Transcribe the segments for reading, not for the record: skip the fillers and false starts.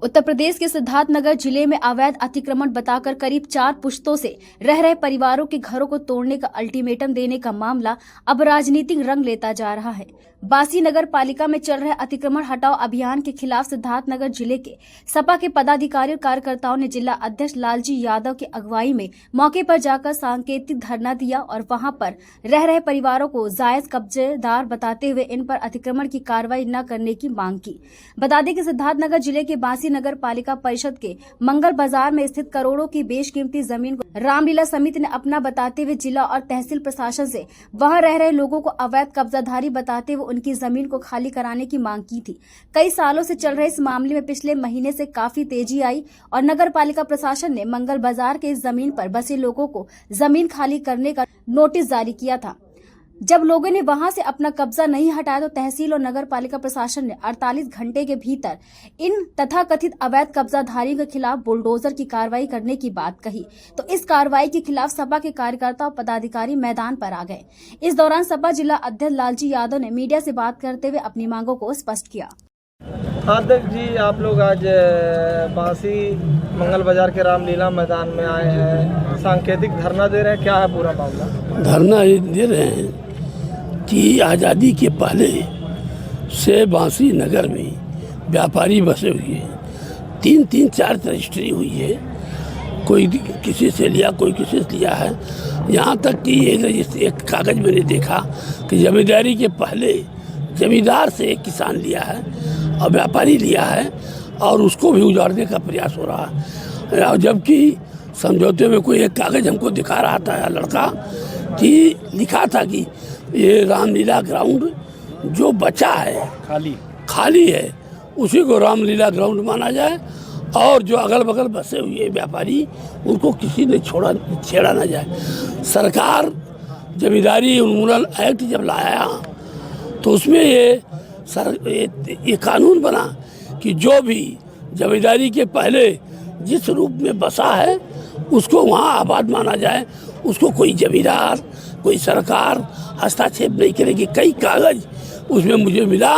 उत्तर प्रदेश के सिद्धार्थनगर जिले में अवैध अतिक्रमण बताकर करीब 4 पुश्तों से रह रहे परिवारों के घरों को तोड़ने का अल्टीमेटम देने का मामला अब राजनीतिक रंग लेता जा रहा है। बासी नगर पालिका में चल रहे अतिक्रमण हटाओ अभियान के खिलाफ सिद्धार्थनगर जिले के सपा के पदाधिकारी और कार्यकर्ताओं ने जिला अध्यक्ष लालजी यादव की अगुवाई में मौके पर जाकर सांकेतिक धरना दिया और वहां पर रह रहे परिवारों को जायज कब्जेदार बताते हुए इन पर अतिक्रमण की कार्रवाई न करने की मांग की। बता दें कि सिद्धार्थनगर जिले के बासी नगर पालिका परिषद के मंगल बाजार में स्थित करोड़ों की बेशकीमती जमीन को रामलीला समिति ने अपना बताते हुए जिला और तहसील प्रशासन से वहां रह रहे लोगों को अवैध कब्जाधारी बताते हुए उनकी जमीन को खाली कराने की मांग की थी। कई सालों से चल रहे इस मामले में पिछले महीने से काफी तेजी आई और नगर पालिका प्रशासन ने मंगल बाजार के इस जमीन पर बसे लोगों को जमीन खाली करने का नोटिस जारी किया था। जब लोगों ने वहां से अपना कब्जा नहीं हटाया तो तहसील और नगर पालिका प्रशासन ने 48 घंटे के भीतर इन तथाकथित अवैध कब्जाधारियों के खिलाफ बुलडोजर की कार्रवाई करने की बात कही। तो इस कार्रवाई के खिलाफ सपा के कार्यकर्ता और पदाधिकारी मैदान पर आ गए। इस दौरान सपा जिला अध्यक्ष लालजी यादव ने मीडिया से बात करते हुए अपनी मांगों को स्पष्ट किया। अध्यक्ष जी, आप लोग आज बासी मंगल बाजार के रामलीला मैदान में आए हैं, सांकेतिक धरना दे रहे हैं, क्या है पूरा मामला? धरना ये दे रहे हैं कि आज़ादी के पहले से बासी नगर में व्यापारी बसे हुए हैं, 3-4 रजिस्ट्री हुई है, कोई किसी से लिया कोई किसी से लिया है। यहाँ तक कि एक कागज़ मैंने देखा कि जमींदारी के पहले जमींदार से एक किसान लिया है और व्यापारी लिया है और उसको भी उजाड़ने का प्रयास हो रहा है। और जबकि समझौते में कोई एक कागज़ हमको दिखा रहा था लड़का कि लिखा था कि ये रामलीला ग्राउंड जो बचा है खाली है उसी को रामलीला ग्राउंड माना जाए और जो अगल बगल बसे हुए व्यापारी उनको किसी ने छेड़ा ना जाए। सरकार जमींदारी उन्मूलन एक्ट जब लाया तो उसमें ये कानून बना कि जो भी जमींदारी के पहले जिस रूप में बसा है उसको वहाँ आबाद माना जाए, उसको कोई जमींदार कोई सरकार हस्तक्षेप नहीं करेगी। कई कागज उसमें मुझे मिला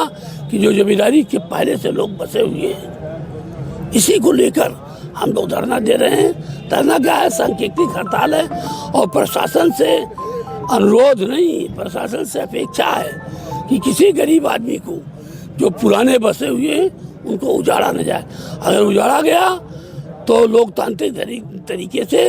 कि जो जमींदारी के पहले से लोग बसे हुए हैं। इसी को लेकर हम लोग धरना दे रहे हैं। धरना क्या है? सांकेतिक हड़ताल है और प्रशासन से अनुरोध नहीं, प्रशासन से अपेक्षा है कि किसी गरीब आदमी को जो पुराने बसे हुए हैं उनको उजाड़ा न जाए। अगर उजाड़ा गया तो लोकतांत्रिक तरीके से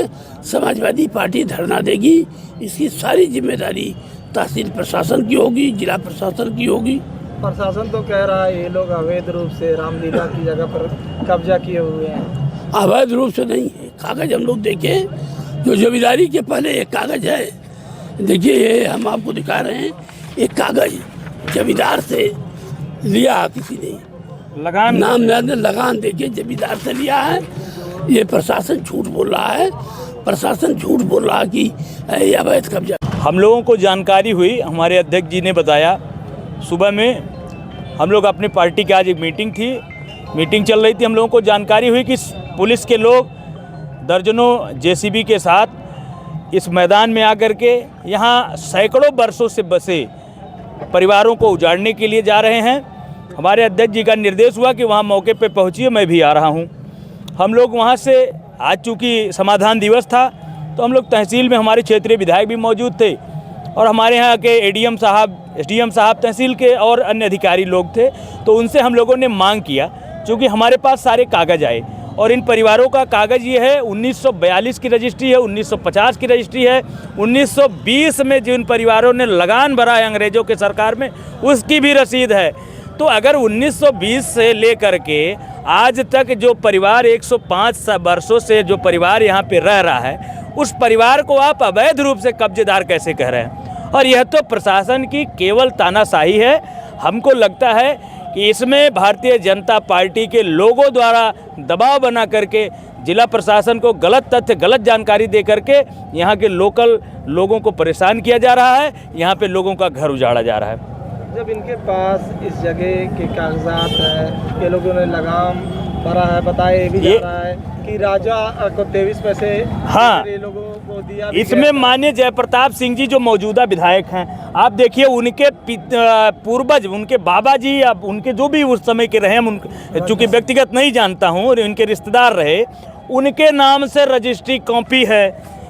समाजवादी पार्टी धरना देगी। इसकी सारी जिम्मेदारी तहसील प्रशासन की होगी, जिला प्रशासन की होगी। प्रशासन तो कह रहा है ये लोग अवैध रूप से रामलीला की जगह पर कब्जा किए हुए हैं। अवैध रूप से नहीं है, कागज हम लोग देखें जो जमींदारी के पहले एक कागज है, देखिए ये हम आपको दिखा रहे हैं। एक कागज जमींदार से लिया किसी ने, लगान नाम लगान देखिए जमींदार से लिया है। ये प्रशासन झूठ बोल रहा है, प्रशासन झूठ बोल रहा है कि ये अवैध कब्जा। हम लोगों को जानकारी हुई, हमारे अध्यक्ष जी ने बताया, सुबह में हम लोग अपनी पार्टी की आज एक मीटिंग चल रही थी। हम लोगों को जानकारी हुई कि पुलिस के लोग दर्जनों जेसीबी के साथ इस मैदान में आकर के यहाँ सैकड़ों वर्षों से बसे परिवारों को उजाड़ने के लिए जा रहे हैं। हमारे अध्यक्ष जी का निर्देश हुआ कि वहाँ मौके पर पहुँचिए, मैं भी आ रहा हूँ। हम लोग वहाँ से आज चूँकि समाधान दिवस था तो हम लोग तहसील में हमारे क्षेत्रीय विधायक भी मौजूद थे और हमारे यहाँ के एडीएम साहब, एसडीएम साहब, तहसील के और अन्य अधिकारी लोग थे। तो उनसे हम लोगों ने मांग किया, चूँकि हमारे पास सारे कागज़ आए और इन परिवारों का कागज़ ये है 1942 की रजिस्ट्री है, 1950 की रजिस्ट्री है, 1920 में जिन परिवारों ने लगान भरा है अंग्रेज़ों के सरकार में उसकी भी रसीद है। तो अगर 1920 से लेकर के आज तक जो परिवार 105 वर्षों से जो परिवार यहाँ पे रह रहा है उस परिवार को आप अवैध रूप से कब्जेदार कैसे कह रहे हैं? और यह तो प्रशासन की केवल तानाशाही है। हमको लगता है कि इसमें भारतीय जनता पार्टी के लोगों द्वारा दबाव बना करके जिला प्रशासन को गलत तथ्य, गलत जानकारी दे करके यहाँ के लोकल लोगों को परेशान किया जा रहा है, यहाँ पे लोगों का घर उजाड़ा जा रहा है। जब इनके पास इस जगह के कागजात है, ये लोगों ने लगाम भरा है, बताया ये भी जा रहा है कि राजा को 23 पैसे, हाँ, ये लोगों को वो दिया भी इसमें माननीय जयप्रताप सिंह जी जो मौजूदा विधायक हैं, आप देखिए उनके पूर्वज, उनके बाबा जी, अब उनके जो भी उस समय के रहे, हम चूँकि व्यक्तिगत नहीं जानता हूँ, और उनके रिश्तेदार रहे, उनके नाम से रजिस्ट्री कॉपी है।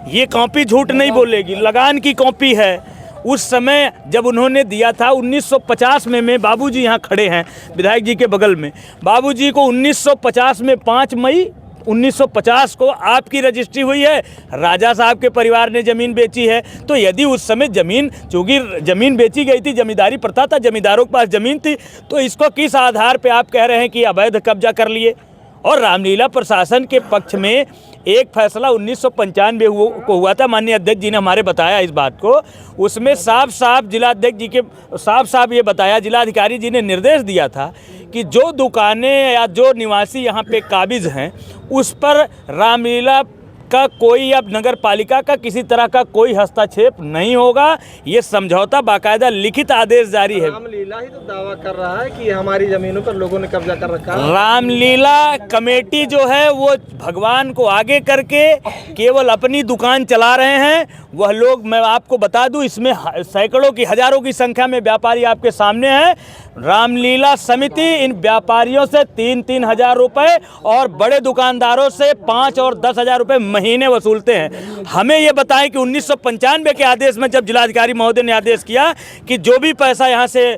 ये कॉपी झूठ नहीं बोलेगी, लगान की कॉपी है। उस समय जब उन्होंने दिया था 1950 में बाबूजी यहाँ खड़े हैं विधायक जी के बगल में, बाबूजी को 1950 में 5 मई 1950 को आपकी रजिस्ट्री हुई है, राजा साहब के परिवार ने ज़मीन बेची है। तो यदि उस समय ज़मीन, चूँकि ज़मीन बेची गई थी, जमींदारी प्रथा था, जमींदारों के पास ज़मीन थी, तो इसको किस आधार पे आप कह रहे हैं कि अवैध कब्जा कर लिए? और रामलीला प्रशासन के पक्ष में एक फैसला 1995 को हुआ था, माननीय अध्यक्ष जी ने हमारे बताया इस बात को, उसमें साफ जिलाध्यक्ष जी के साफ ये बताया, जिलाधिकारी जी ने निर्देश दिया था कि जो दुकानें या जो निवासी यहाँ पे काबिज हैं उस पर रामलीला का कोई, अब नगर पालिका का किसी तरह का कोई हस्तक्षेप नहीं होगा। ये समझौता बाकायदा लिखित आदेश जारी है। रामलीला ही तो दावा कर रहा है कि हमारी जमीनों पर लोगों ने कब्जा कर रखा है। रामलीला कमेटी जो है वो भगवान को आगे करके केवल अपनी दुकान चला रहे हैं। वह लोग, मैं आपको बता दूं, इसमें सैकड़ों की, हजारों की संख्या में व्यापारी आपके सामने हैं। रामलीला समिति इन व्यापारियों से 3-3 हज़ार रुपये और बड़े दुकानदारों से 5 और 10 हज़ार रुपये महीने वसूलते हैं। हमें ये बताएं कि 1995 के आदेश में जब जिलाधिकारी महोदय ने आदेश किया कि जो भी पैसा यहाँ से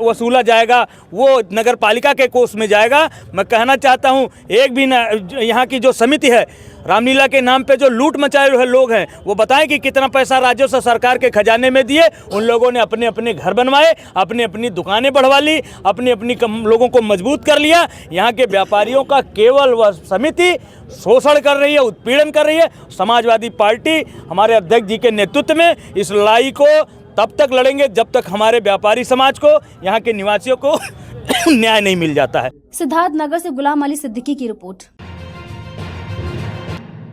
वसूला जाएगा वो नगर पालिका के कोष में जाएगा, मैं कहना चाहता हूँ एक भी यहाँ की जो समिति है रामलीला के नाम पे जो लूट मचाए हुए लोग हैं वो बताएं कि कितना पैसा राज्यों से सरकार के खजाने में दिए। उन लोगों ने अपने अपने घर बनवाए, अपनी अपनी दुकानें बढ़वा ली, अपनी अपनी लोगों को मजबूत कर लिया। यहाँ के व्यापारियों का केवल वह समिति शोषण कर रही है, उत्पीड़न कर रही है। समाजवादी पार्टी हमारे अध्यक्ष जी के नेतृत्व में इस लड़ाई को तब तक लड़ेंगे जब तक हमारे व्यापारी समाज को, यहाँ के निवासियों को न्याय नहीं मिल जाता है। सिद्धार्थनगर से गुलाम अली सिद्दीकी की रिपोर्ट।